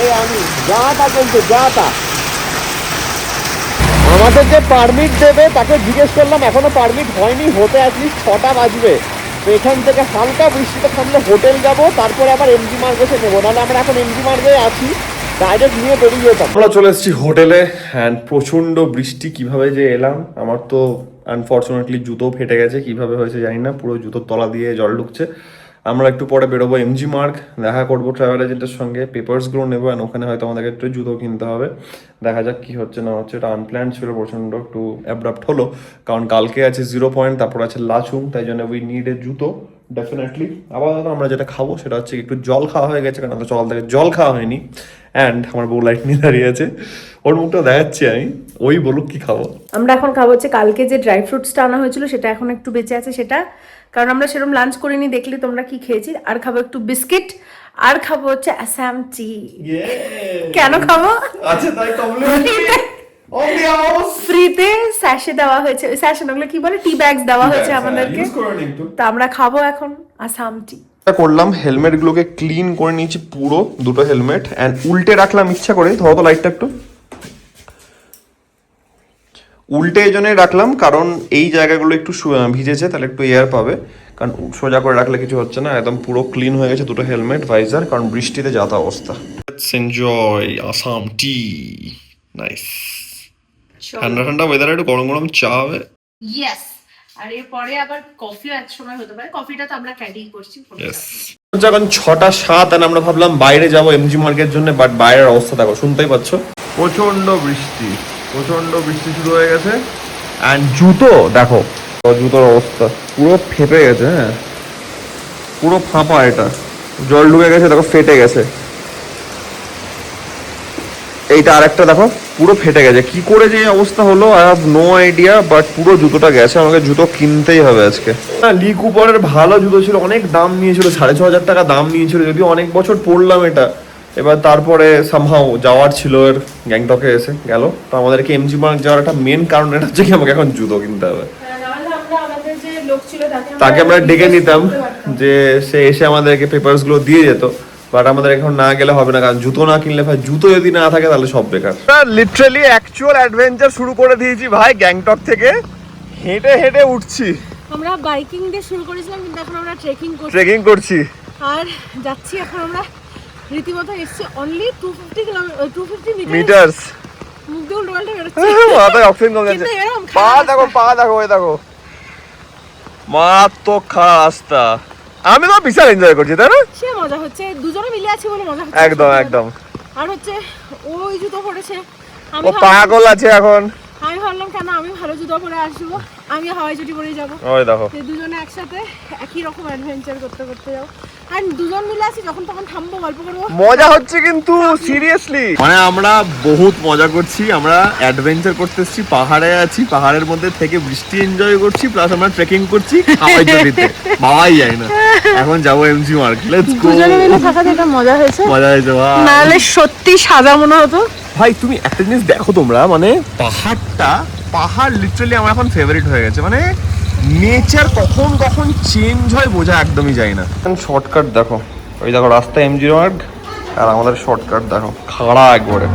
Speaker 1: এই আমি যা তা বলছে, যা তা। আমাদের যে পারমিট দেবে তাকে জিজ্ঞেস করলাম, এখনো পারমিট হয়নি, হতে অ্যাটলিস্ট 6টা বাজবে। তো এখান থেকে হালকা বৃষ্টিতে থামলে হোটেল যাব, তারপরে আবার এমজি মার্গে এসে নেবো, নাহলে আমরা এখন এমজি মার্গে আছি, ডাইরেক্ট নিয়ে বেরিয়ে যেতাম। আমরা চলে এসেছি হোটেলে অ্যান্ড প্রচণ্ড বৃষ্টি, কিভাবে যে এলাম, আমার তো আনফর্চুনেটলি জুতো ফেটে গেছে, কিভাবে হয়েছে জানি না, পুরো জুতোর তলা দিয়ে জল ঢুকছে। আমরা একটু পরে বেরোবো এমজি মার্গ, দেখা করবো ট্রাভেল এজেন্টের সঙ্গে, পেপারসগুলো নেবো, অ্যান্ড ওখানে হয়তো আমাদেরকে একটু জুতো কিনতে হবে। দেখা যাক কি হচ্ছে না হচ্ছে, এটা আনপ্ল্যান ছিল, প্রচণ্ড একটু অ্যাব্রাপ্ট হলো, কারণ কালকে আছে 0 পয়েন্ট, তারপর আছে লাচুং, তাই জন্য উই নিড এ জুতো ডেফিনেটলি। আপাতত আমরা যেটা খাবো সেটা হচ্ছে একটু জল খাওয়া হয়ে গেছে, কারণ সকাল থেকে জল খাওয়া হয়নি। অ্যান্ড আমার বউ লাইট নিয়ে দাঁড়িয়ে আছে, ওর মুখটা দেখাচ্ছি আমি, ওই বলুক কি খাবো।
Speaker 2: আমরা এখন খাবো হচ্ছে কালকে যে ড্রাই ফ্রুটসটা আনা হয়েছিল, সেটা এখন একটু বেঁচে আছে সেটা, কারণ আমরা সেরকম লাঞ্চ করিনি, দেখলি তোমরা কি খেয়েছি। আর খাবো একটু বিস্কিট, আর খাবো হচ্ছে আসাম টি। কেন খাবো?
Speaker 1: আচ্ছা তাই
Speaker 2: ফ্রিতে স্যাশে দেওয়া হয়েছে, স্যাশে ওগুলো কি বলে, টি ব্যাগস দেওয়া হয়েছে আমাদেরকে, তা আমরা খাবো এখন আসাম টি।
Speaker 1: করলাম হেলমেট গুলোকে ক্লিন করে নিয়েছি পুরো, দুটো হেলমেট, এন্ড উল্টে রাখলাম ইচ্ছা করে, ধরো তো লাইটটা একটু, উল্টে এই জন্যই রাখলাম কারণ এই জায়গাগুলো একটু ভিজেছে, তাহলে একটু এয়ার পাবে, কারণ সোজা করে রাখলে কিছু হচ্ছে না। একদম পুরো ক্লিন হয়ে গেছে দুটো হেলমেট, ভাইজার, কারণ বৃষ্টিতে যাতা অবস্থা। Let's enjoy Assam T, nice. ঠান্ডা ঠান্ডা ওয়েদারে একটু গরম গরম চা হবে।
Speaker 2: ইয়েস, আর এরপরে আবার কফিও এক সময় হতে পারে, কফিটা তো আমরা ক্যারি করছি।
Speaker 1: যখন 6:07 আর আমরা ভাবলাম বাইরে যাবো এমজি মার্কের জন্য, বাট বাইরের অবস্থা দেখো, শুনতেই পাচ্ছ, প্রচন্ড বৃষ্টি, প্রচন্ড বৃষ্টি শুরু হয়ে গেছে। অ্যান্ড জুতো দেখো, জুতোর অবস্থা পুরো ফেপে গেছে, হ্যাঁ পুরো ফাঁপা, এটা জল ঢুকে গেছে, দেখো ফেটে গেছে। এইটা আরেকটা দেখো পুরো ফেটে গেছে, কি করে যে অবস্থা হলো I have no idea, but পুরো জুতোটা গেছে, আমাকে জুতো কিনতেই হবে আজকে। লি কুপারের ভালো জুতো ছিল, অনেক দাম নিয়েছিল, 6,500 টাকা দাম নিয়েছিল, যদিও অনেক বছর পরলাম এটা। এবার তারপরে সামহাও যাওয়ার ছিল, এর গ্যাংটকে এসে গেল, তো আমাদেরকে এমজি মার্গ যাওয়ার একটা মেন কারণ এটা হচ্ছে কি, আমাকে এখন জুতো কিনতে হবে। তাকে আমরা ডেকে নিতাম যে সে এসে আমাদেরকে পেপারস গুলো দিয়ে যেত, বাট আমাদের এখন না গেলে হবে না, কারণ জুতো না কিনলে ভাই, জুতো যদি না থাকে তাহলে সব বেকার। লিটারালি অ্যাকচুয়াল অ্যাডভেঞ্চার শুরু করে দিয়েছি ভাই, গ্যাংটক থেকে হেঁটে হেঁটে উঠছি।
Speaker 2: আমরা বাইকিং দিয়ে শুরু করেছিলাম, কিন্তু এখন আমরা
Speaker 1: ট্রেকিং করছি
Speaker 2: আর যাচ্ছি। এখন আমরা রীতিমতো এসেছি অনলি 250
Speaker 1: মিটারস।
Speaker 2: মুখ দিয়ে উল্টো পাল্টা বেরোচ্ছে,
Speaker 1: মাথায় অক্সিজেন কমে যাচ্ছে। পা দেখো ওই দেখো, মারাত্মক খারাপ রাস্তা। আমি তো বিশাল এনজয় করছি, তাই না?
Speaker 2: সে মজা হচ্ছে, দুজনে মিলে আছি বলে মজা হচ্ছে।
Speaker 1: একদম।
Speaker 2: আর হচ্ছে ওই জুতো পরেছে,
Speaker 1: ও পাগল আছে এখন।
Speaker 2: আমি ভাবলাম কেন আমি ভালো জুতো পরে আসবো, আমি হাওয়াই চটি পরেই যাবো।
Speaker 1: ওই দেখো
Speaker 2: দুজনে একসাথে একই রকম অ্যাডভেঞ্চার করতে যাবো, আর দুজন মিলে আছি, যখন তখন থামবো, গল্প করবো,
Speaker 1: মজা হচ্ছে। কিন্তু সিরিয়াসলি মানে আমরা বহুত মজা করছি, আমরা অ্যাডভেঞ্চার করতে এসেছি, পাহাড়ে আছি, পাহাড়ের মধ্যে থেকে বৃষ্টি এনজয় করছি, প্লাস আমরা ট্রেকিং করছি হাওয়াই চটিতে, ভাবাই যায় না। এখন যাবো এমজি মার্গ, লেটস গো।
Speaker 2: দুজনে মিলে থাকাতে এটা মজা হয়েছে
Speaker 1: ভাই,
Speaker 2: নাহলে সত্যি সাজা মনে হতো।
Speaker 1: ভাই তুমি একটা জিনিস দেখো তোমরা, মানে পাহাড় লিটারালি আমার এখন ফেভারিট হয়ে গেছে, মানে নেচার কখন চেঞ্জ হয় বোঝা একদমই যায় না। শর্টকাট দেখো, ওই দেখো রাস্তা এমজি মার্গ, আর আমাদের শর্টকাট দেখো খাড়া একবারে।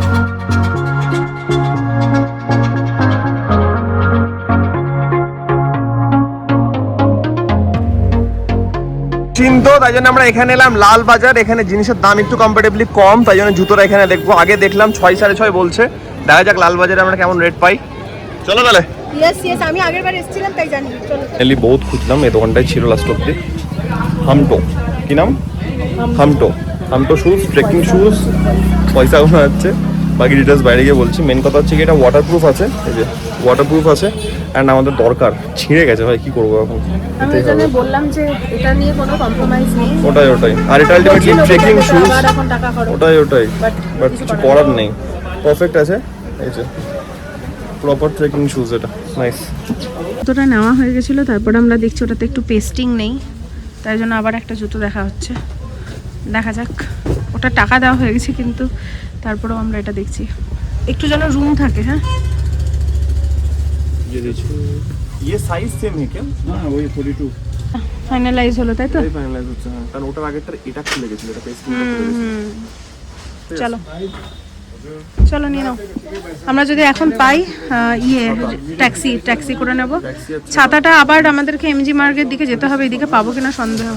Speaker 1: নিশ্চিন্ত, তাই জন্য আমরা এখানে এলাম লাল বাজার। এখানে জিনিসের দাম একটু কম্পারেটিভলি কম, তাই জন্য জুতোটা এখানে দেখবো। আগে দেখলাম 6 6.5 বলছে, দেখা যাক লাল বাজারে আমরা কেমন রেট পাই। চলো তাহলে।
Speaker 3: ইয়েস আমি আগের বার এসেছিলাম তাই জানি। চলো
Speaker 1: এলি বহুত খুঁজলাম, এই দোকানটাই ছিল লাস্ট অব্দি। হামটো, কি নাম? হামটো শুজ, ট্রেকিং শুজ, পয়সা গোনা হচ্ছে। বাকি ডিটেলস বাইরে গিয়ে বলছি। মেন কথা হচ্ছে কি এটা ওয়াটারপ্রুফ আছে, এই যে ওয়াটারপ্রুফ আছে। অ্যান্ড আমাদের দরকার, ছিঁড়ে গেছে ভাই, কি করবো এখন?
Speaker 3: আমি এই জন্য বললাম যে এটা নিয়ে কোনো কম্প্রোমাইজ নেই।
Speaker 1: ওটাই আর এটা আলটিমেটলি ট্রেকিং শুজ,
Speaker 3: এখন টাকা খরচ।
Speaker 1: ওটাই বাট কিছু করার নেই, পারফেক্ট আছে। এই যে প্রপার ট্রেকিং শুজ, এটা নাইস।
Speaker 3: জুতোটা নেওয়া হয়ে গেছিলো, তারপর আমরা দেখছি ওটাতে একটু পেস্টিং নেই, তাই জন্য আবার একটা জুতো দেখা হচ্ছে। দেখা যাক, ওটা টাকা দেওয়া হয়ে গেছে কিন্তু তারপরেও আমরা এটা দেখছি। একটু যেন রুম থাকে। হ্যাঁ
Speaker 1: ये साइज सेम है क्या? हाँ वही 42
Speaker 3: ফাইনালাইজ হলো, তাই তো?
Speaker 1: ফাইনালাইজ হচ্ছে, হ্যাঁ, কারণ ওটার আগেরটার এটা খুলে গেছিল, এটা পেস্টিং
Speaker 3: চলো চলো নিয়ে নাও। আমরা যদি এখন পাই ট্যাক্সি করে নেব। ছাতাটা আবার আমাদেরকে এমজি মার্গের দিকে যেতে হবে, এদিকে পাবো কিনা সন্দেহ,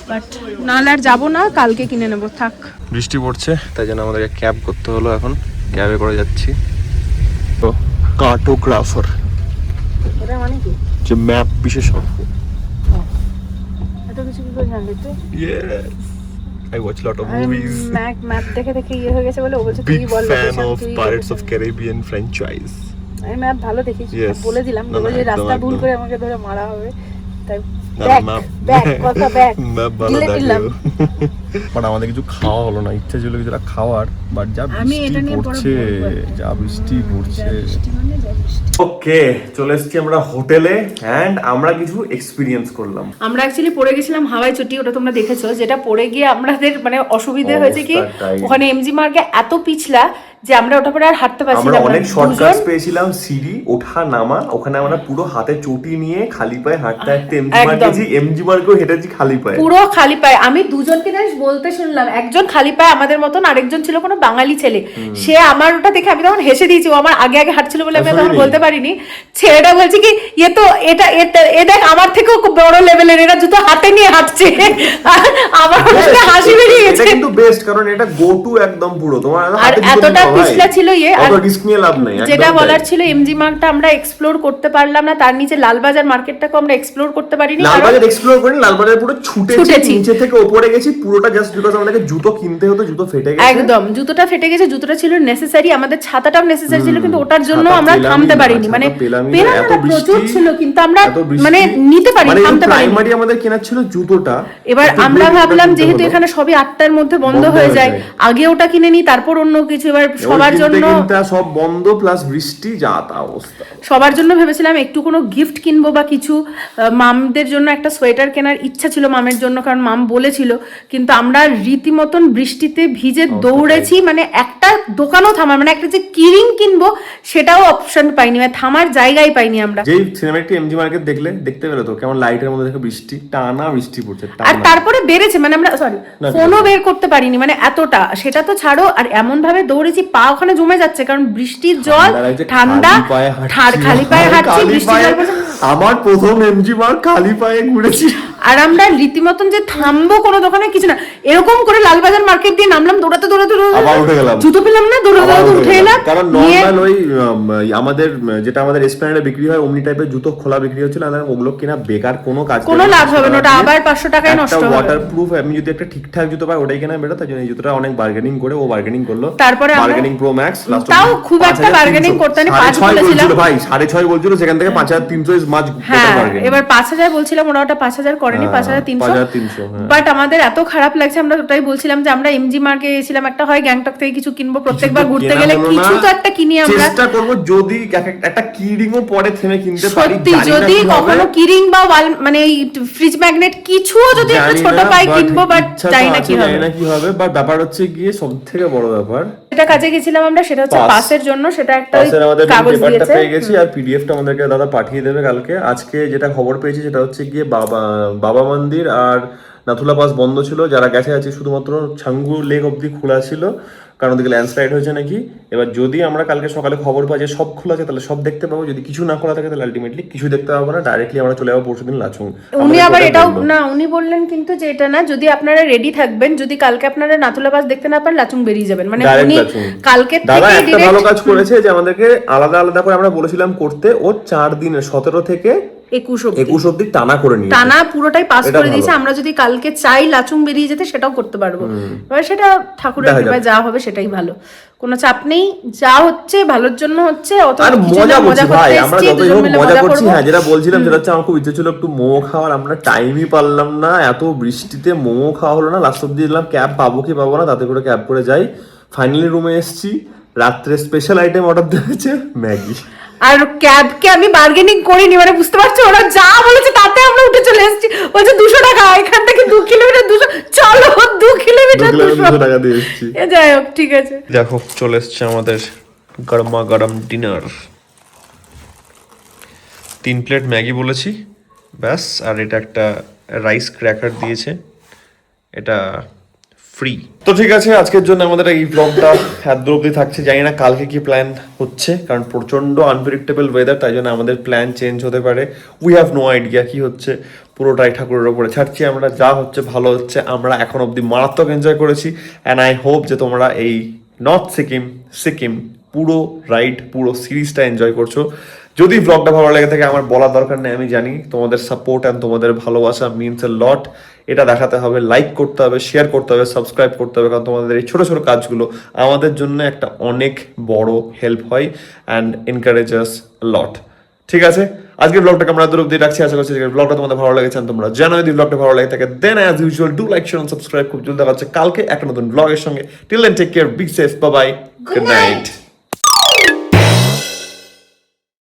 Speaker 3: বাট নাহলে আর যাবো না, কালকে কিনে নেবো। থাক,
Speaker 1: বৃষ্টি পড়ছে তাই জন্য আমাদেরকে ক্যাব করতে হলো। এখন ক্যাবে করে যাচ্ছি। তো কার্টোগ্রাফার,
Speaker 3: এটা মানে কি?
Speaker 1: যে ম্যাপ বিশেষজ্ঞ।
Speaker 3: এত কিছু কি করে জানলি তুই?
Speaker 1: Yes, I watch lot of movies.
Speaker 3: Map দেখে ইয়ে হয়ে গেছে বলে ও বলছে তুই
Speaker 1: Big
Speaker 3: ball.
Speaker 1: fan of Pirates of Caribbean franchise.
Speaker 3: আমি ম্যাপ ভালো দেখিস,
Speaker 1: Yes.
Speaker 3: বলে দিলাম
Speaker 1: না,
Speaker 3: যে রাস্তা
Speaker 1: একদম,
Speaker 3: ভুল
Speaker 1: একদম।
Speaker 3: করে আমাকে ধরে মারা হবে, তাই
Speaker 1: ম্যাপ ম্যাপ ভালো
Speaker 3: গিলে নিলাম।
Speaker 1: বাট আমাদের কিছু খাওয়া হলো না, ইচ্ছা ছিল কিছুটা খাওয়ার, বাট যা
Speaker 3: আমি এটা
Speaker 1: বৃষ্টি
Speaker 3: নিয়ে পরে
Speaker 1: পড়ছে,
Speaker 3: বলবো একটা।
Speaker 1: যা বৃষ্টি পড়ছে।
Speaker 3: মানে
Speaker 1: ওকে, চলে এসেছি আমরা হোটেলে এন্ড আমরা কিছু এক্সপিরিয়েন্স করলাম।
Speaker 2: আমরা অ্যাকচুয়ালি পড়ে গেছিলাম হাওয়াই চটি, ওটা তোমরা দেখেছো, যেটা পড়ে গিয়ে আমাদের মানে অসুবিধা হয়েছে কি
Speaker 1: অবস্থাটাই।
Speaker 2: ওখানে এমজি মার্গে এত পিছলা যে আমরা ওটা পরে আর হাঁটতে
Speaker 1: আমরা
Speaker 2: পারছিলাম না।
Speaker 1: অনেক শর্টকাট
Speaker 2: দুজন-
Speaker 1: পেয়েছিলাম, সিঁড়ি ওঠা নামা, ওখানে আমরা পুরো হাতে চটি নিয়ে খালি পায়ে হাঁটতে হাঁটতে এমজি
Speaker 2: একদম।
Speaker 1: মার্কেছি, এমজি মার্কেও হেঁটেছি খালি পায়ে।
Speaker 2: পুরো খালি পায়ে। আমি দুজনকে জানিস বলতে শুনলাম, একজন খালি পায়ে আমাদের মতন, আরেকজন ছিল কোনো বাঙালি ছেলে। সে আমার ওটা দেখে আমি তখন হেসে দিয়েছি, ও আমার আগে আগে হাঁটছিল বলে আমি তখন
Speaker 1: শুনিনি।
Speaker 2: বলতে পারিনি। ছেলেটা বলছে কি এ তো এ দেখ আমার থেকেও খুব বড় লেভেলের, এরা জুতো হাতে নিয়ে হাঁটছে। আমার ওটা শুনে হাসি বেরিয়ে
Speaker 1: এটা
Speaker 2: গেছে।
Speaker 1: কিন্তু বেস্ট, কারণ এটা গো টু একদম পুরো তোমার
Speaker 2: আর
Speaker 1: হাতে জুতো
Speaker 2: এতটা
Speaker 1: নিতে হয়।
Speaker 2: পিছলা ছিল ইয়ে, আর
Speaker 1: অত রিস্ক নিয়ে লাভ নেই।
Speaker 2: যেটা
Speaker 1: একদম
Speaker 2: বলার
Speaker 1: তাই।
Speaker 2: ছিল এমজি মার্গটা আমরা এক্সপ্লোর করতে পারলাম না, তার নিচে লালবাজার মার্কেটটাকে আমরা এক্সপ্লোর করতে পারিনি। কারণ
Speaker 1: লালবাজার এক্সপ্লোর করিনি, লালবাজার পুরো ছুটেছি,
Speaker 2: ছুটেছি।
Speaker 1: নিচে থেকে উপরে গেছি পুরোটা, জাস্ট বিকজ আমাদেরকে জুতো কিনতে হতো, জুতো ফেটে গেছে।
Speaker 2: একদম জুতোটা ফেটে গেছে, জুতোটা ছিল নেসেসারি, আমাদের ছাতাটাও নেসেসারি ছিল, কিন্তু ওটার জন্য
Speaker 1: ছাতা
Speaker 2: আমরা
Speaker 1: পেলামই
Speaker 2: থামতে
Speaker 1: না,
Speaker 2: পারিনি।
Speaker 1: ছাতা
Speaker 2: মানে
Speaker 1: পেলামই না,
Speaker 2: পেলাম
Speaker 1: এত
Speaker 2: না,
Speaker 1: বৃষ্টি,
Speaker 2: প্রচুর ছিল, কিন্তু আমরা
Speaker 1: এত বৃষ্টি।
Speaker 2: মানে নিতে পারি,
Speaker 1: মানে
Speaker 2: থামতে পারিনি।
Speaker 1: প্রাইমারি আমাদের কেনার ছিল জুতোটা।
Speaker 2: এবার
Speaker 1: কিন্তু
Speaker 2: আমরা
Speaker 1: জুতোটা
Speaker 2: ভাবলাম
Speaker 1: কিনতে
Speaker 2: যেহেতু
Speaker 1: হলো।
Speaker 2: এখানে সবই 8টার মধ্যে বন্ধ
Speaker 1: বন্ধ
Speaker 2: হয়ে
Speaker 1: হয়ে
Speaker 2: যায়,
Speaker 1: যায়।
Speaker 2: আগে ওটা কিনে নিই তারপর অন্য কিছু। এবার সবার জন্য
Speaker 1: সব বন্ধ, প্লাস বৃষ্টি, যা তা অবস্থা।
Speaker 2: সবার জন্য ভেবেছিলাম একটু কোনো গিফট কিনবো বা কিছু। মামদের জন্য একটা সোয়েটার কেনার ইচ্ছা ছিল মামের জন্য, কারণ মাম বলেছিল, কিন্তু আমরা রীতিমতন বৃষ্টিতে ভিজে দৌড়েছি, মানে একটা দোকানও থামার, মানে একটা যে কিরিং কিনবো সেটাও অপশন পাইনি, মানে থামার জায়গায় পাইনি আমরা।
Speaker 1: যেই সিনেমাটি এমজি মার্কেট দেখতে পেলে তো কেমন লাইটের মধ্যে দেখো বৃষ্টি, টানা বৃষ্টি পড়ছে,
Speaker 2: আর
Speaker 1: টানা।
Speaker 2: তারপরে বেড়েছে, মানে আমরা সরি
Speaker 1: না,
Speaker 2: ফোনও বের করতে পারিনি, মানে এতটা, সেটা তো ছাড়ো। আর এমন ভাবে দৌড়েছি পা ওখানে জমে যাচ্ছে, কারণ বৃষ্টির জল, ঠান্ডা, খালি পায়ে হাঁটছি, বৃষ্টির জল পড়ছে।
Speaker 1: আমার প্রথম এমজি মার্ক খালি পায়ে ঘুরেছি।
Speaker 2: আর আমরা রীতিমতন যে থামবো কোনো দোকানে কিছু না, এরকম করে লালবাজার মার্কেট দিয়ে নামলাম, দৌড়াতে
Speaker 1: আবার উঠে গেলাম।
Speaker 2: জুতো পেলাম না, দৌড়াতে উঠে এলাম।
Speaker 1: কারণ
Speaker 2: নিয়ে
Speaker 1: নর্মাল ওই আমাদের যেটা আমাদের এসপ্ল্যানেডে বিক্রি হয় অমনি টাইপের জুতো খোলা বিক্রি হচ্ছিল, আর ওগুলো কিনা বেকার, কোনো কাজ
Speaker 2: কোনো লাভ হবে না, ওটা আবার 500 টাকায় নষ্ট হবে।
Speaker 1: ওয়াটারপ্রুফ আমি যদি একটা ঠিকঠাক জুতো পাই ওটাই কেনা বেটার, তাই জন্য এই জুতোটা অনেক বার্গেনিং করে ও বার্গেনিং করলো।
Speaker 2: তারপরে আমরা-
Speaker 1: বার্গেনিং প্রো ম্যাক্স, লাস্ট
Speaker 2: তাও খুব একটা bargaining করতে হয়নি, 5 বলেছিলাম।
Speaker 1: ভাই 6.5 বলছিল, সেখান থেকে 5300 ইজ মাচ
Speaker 2: হ্যাঁ,
Speaker 1: বেটার বার্গেনিং।
Speaker 2: এবার 5000 বলছিলাম, ওরা ওটা 5000 করেনি, 5300।
Speaker 1: 5300, হ্যাঁ।
Speaker 2: বাট আমাদের এত খারাপ লাগছে, আমরা ওটাই বলছিলাম যে আমরা এমজি মার্কে গেছিলাম, একটা হয় গ্যাংটক থেকে কিছু কিনবো, প্রত্যেকবার ঘুরতে গেলে কিছু তো একটা কিনি আমরা।
Speaker 1: চেষ্টা করব যদি একটা কিরিংও পরে থেমে কিনতে পারি।
Speaker 2: সত্যি
Speaker 1: জানি না
Speaker 2: যদি
Speaker 1: কি হবে।
Speaker 2: কখনো কিরিং বা ওয়াল মানে এই ফ্রিজ ম্যাগনেট কিছুও যদি একটা
Speaker 1: জানি
Speaker 2: ছোট
Speaker 1: না,
Speaker 2: পাই
Speaker 1: but
Speaker 2: কিনবো, বাট
Speaker 1: ইচ্ছা তো
Speaker 2: জানি না
Speaker 1: আছে,
Speaker 2: কি হবে।
Speaker 1: জানি না কি হবে, বাট ব্যাপার হচ্ছে গিয়ে সবথেকে বড় ব্যাপার,
Speaker 2: এটা কাজে গেছিলাম আমরা, সেটা হচ্ছে
Speaker 1: পাস।
Speaker 2: পাসের জন্য, সেটা একটা ওই
Speaker 1: পাশের আমাদের
Speaker 2: কাগজ
Speaker 1: পেপারটা
Speaker 2: দিয়েছে।
Speaker 1: পেয়ে গেছি, আর পিডিএফটা আমাদেরকে দাদা পাঠিয়ে দেবে কালকে। আজকে যেটা খবর পেয়েছি সেটা হচ্ছে গিয়ে বাবা মন্দির আর নাথুলা পাস বন্ধ ছিল, যারা গেছে আছে শুধুমাত্র ছাঙ্গু লেক অবধি খোলা ছিল, কারণ ওদিকে ল্যান্ডস্লাইড হয়েছে নাকি। এবার যদি আমরা কালকে সকালে খবর পাই যে সব খোলা আছে তাহলে সব দেখতে পাবো, যদি কিছু না খোলা থাকে তাহলে আলটিমেটলি কিছু দেখতে পাবো না, ডাইরেক্টলি আমরা চলে যাবো পরশুদিন লাচুং।
Speaker 3: উনি আবার এটাও না, উনি বললেন কিন্তু যে এটা না, যদি আপনারা রেডি থাকবেন, যদি কালকে আপনারা নাথুলা পাস দেখতে না পারেন লাচুং বেরিয়ে যাবেন, মানে উনি কালকে
Speaker 1: দাদা
Speaker 3: থেকে
Speaker 1: একটা ভালো কাজ করেছে যে আমাদেরকে আলাদা আলাদা করে আমরা বলেছিলাম করতে, ও 4 দিনের 17 থেকে
Speaker 3: 21
Speaker 1: অব্দি টানা করে নিয়েছে,
Speaker 3: টানা পুরোটাই পাস করে দিয়েছে। আমরা যদি কালকে চাই লাচুং বেরিয়ে যেতে সেটাও করতে পারবো, এবার সেটা ঠাকুরের কৃপায় যা হবে সেটাই ভালো, কোনো চাপ নেই, যা হচ্ছে ভালোর জন্য হচ্ছে। অত
Speaker 1: আর মজা করছি ভাই, আমরা যতই হোক মজা করছি। হ্যাঁ, যেটা বলছিলাম সেটা হচ্ছে আমার খুব ইচ্ছে ছিল একটু মোমো খাওয়ার, আমরা টাইমই পারলাম না, এত বৃষ্টিতে মোমো খাওয়া হলো না। লাস্ট অব্দি দিলাম ক্যাব পাবো কি পাবো না, তাতে করে ক্যাব করে যাই। ফাইনালি রুমে এসেছি, রাত্রে স্পেশাল আইটেম অর্ডার দিয়েছে ম্যাগি।
Speaker 3: আর ক্যাবকে আমি বার্গেনিং করিনি, মানে বুঝতে পারছো ওরা যা বলেছে তাতে আমরা উঠে চলে এসেছি। বলছে 200 টাকা, এখান থেকে 2 কিলোমিটার 200, চলো 2 কিলোমিটার 200
Speaker 1: টাকা দিয়ে এসেছি।
Speaker 3: যাই হোক ঠিক আছে।
Speaker 1: দেখো চলে এসছে আমাদের গরমা গরম ডিনার। 3 প্লেট ম্যাগি বলেছি ব্যাস, আর এটা একটা রাইস ক্র্যাকার দিয়েছে, এটা ফ্রি। তো ঠিক আছে, আজকের জন্য আমাদের এই ব্লগটা এত অবধি থাকছে। জানি না কালকে কি প্ল্যান হচ্ছে, কারণ প্রচন্ড আনপ্রেডিক্টেবল ওয়েদার, তাই জন্য আমাদের প্ল্যান চেঞ্জ হতে পারে। উই হ্যাভ নো আইডিয়া কি হচ্ছে, পুরোটাই ঠাকুরের ওপরে ছাড়ছি আমরা। যা হচ্ছে ভালো হচ্ছে, আমরা এখন অবধি মারাত্মক এনজয় করেছি, অ্যান্ড আই হোপ যে তোমরা এই নর্থ সিকিম পুরো রাইড, পুরো সিরিজটা এনজয় করছো। যদি ব্লগটা ভালো লেগে থাকে, আমার বলার দরকার নেই, আমি জানি তোমাদের সাপোর্ট অ্যান্ড তোমাদের ভালোবাসা মিনস এ লট। এটা দেখাতে হবে, লাইক করতে হবে, শেয়ার করতে হবে, সাবস্ক্রাইব করতে হবে, কারণ তোমাদের এই ছোটো ছোটো কাজগুলো আমাদের জন্য একটা অনেক বড় হেল্প হয় অ্যান্ড এনকারেজেস লট। ঠিক আছে, আজকের ব্লগটাকে আমরা দূর অব্দি রাখছি। আশা করছি ব্লগটা তোমাদের ভালো লেগেছে, তোমরা জানো যদি ব্লগটা ভালো লেগে থাকে then as usual do like, share, subscribe. খুব জলদি দেখা হচ্ছে কালকে একটা নতুন ব্লগের সঙ্গে। Till then take care, be safe, bye bye, good night.